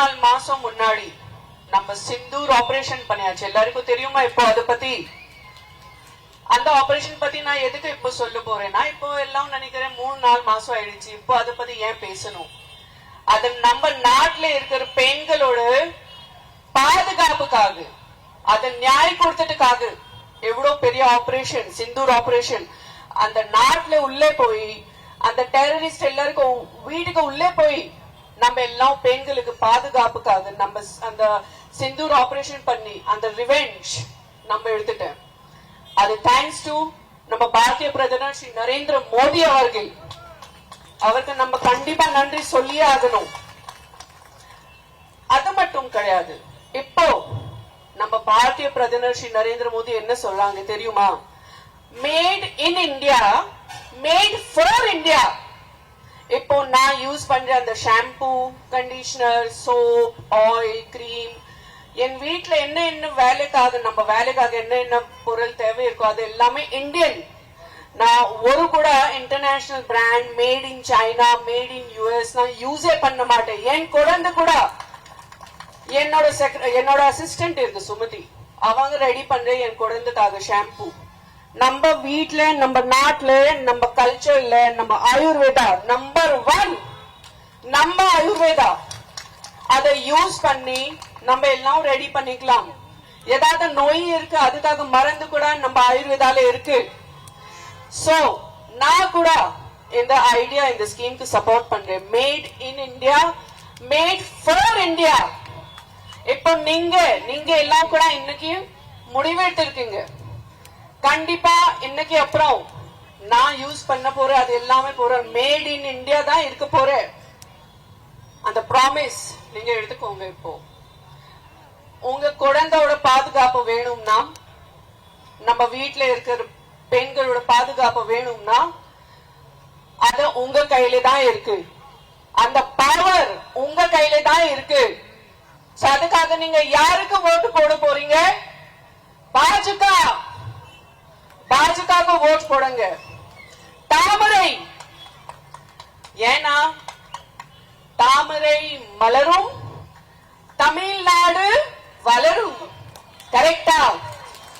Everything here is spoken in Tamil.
3-4 மாசம் முன்னாடி நம்ம சிந்தூர் ஆபரேஷன் பண்ணியாச்சு. எல்லாருக்கும் தெரியுமா இப்போ அத பத்தி? அந்த ஆபரேஷன் பத்தி நான் எதுக்கு இப்போ சொல்ல போறேன்னா, இப்போ எல்லாம் நினைக்கிறேன் 3-4 மாசம் ஆயிடுச்சு, இப்போ அத பத்தி ஏன் பேசணும்? அது நம்ம நாட்டுல இருக்கிற பெண்களோட பாதுகாப்புக்காக, அதை நியாயம் கொடுத்ததுக்காக எவ்வளவு பெரிய ஆபரேஷன், சிந்தூர் ஆபரேஷன். அந்த நாட்டுல உள்ளே போய் அந்த டெரரிஸ்ட் எல்லாருக்கும் வீட்டுக்கு உள்ளே போய் நம்ம எல்லாம் பெண்களுக்கு பாதுகாப்புக்காக நம்ம அந்த சிந்தூர் ஆபரேஷன் பண்ணி அந்த ரிவெஞ்ச் நம்ம எடுத்துட்டேன். அது தேங்க்ஸ் டு நம்ம பாரதிய பிரதமர் ஸ்ரீ நரேந்திர மோடி அவர்கள். அவருக்கு நம்ம கண்டிப்பா நன்றி சொல்லியே ஆகணும். அது மட்டும் கிடையாது, இப்போ நம்ம பாரதிய பிரதமர் ஸ்ரீ நரேந்திர மோடி என்ன சொல்றாங்க தெரியுமா? Made in India, made for India. இப்போ நான் யூஸ் பண்ற அந்த shampoo, conditioner, soap, oil, cream, என் வீட்டுல என்ன வேலைக்காக, நம்ம வேலைக்காக என்ன பொருள் தேவை இருக்கோ அது எல்லாமே இந்தியன். நான் ஒரு கூட international brand, made in China, made in US நான் யூஸே பண்ண மாட்டேன். என் குழந்தை கூட, என்னோட அசிஸ்டன்ட் இருக்கு சுமதி, அவங்க ரெடி பண்ற என் குழந்தைக்காக ஷாம்பூ. நம்ம வீட்டுல, நம்ம நாட்டுல, நம்ம கல்ச்சர்ல, நம்ம ஆயுர்வேதா நம்பர் 1, நம்ம ஆயுர்வேதா அதை யூஸ் பண்ணி நம்ம எல்லாம் ரெடி பண்ணிக்கலாம். ஏதாவது நோய் இருக்கு அதுக்காக மருந்து கூட நம்ம ஆயுர்வேதால இருக்கு. சோ நான் கூட இந்த ஐடியா, இந்த ஸ்கீமுக்கு சப்போர்ட் பண்றேன். Mat in India, made for India. இப்போ நீங்க எல்லாம் கூட இன்னைக்கு முடிவெடுத்திருக்கீங்க. கண்டிப்பா இன்னைக்கு அப்புறம் நான் யூஸ் பண்ண போறேன், அது எல்லாமே போறேன் மேட் இன் இந்தியா தான் இருக்க போறேன். அந்த ப்ராமிஸ் நீங்க எடுத்துக்கோங்க. இப்போ உங்க குழந்தையோட பாதுகாப்பு வேணும்னா, நம்ம வீட்டுல இருக்கிற பெண்களோட பாதுகாப்பு வேணும்னா அது உங்க கையில தான் இருக்கு. அந்த பவர் உங்க கையில தான் இருக்கு. அதுக்காக நீங்க யாருக்கு ஓட்டு போட போறீங்க? பாஜக ஓட் போடுங்க. தாமரை, ஏன்னா தாமரை மலரும், தமிழ்நாடு வளரும். கரெக்டா?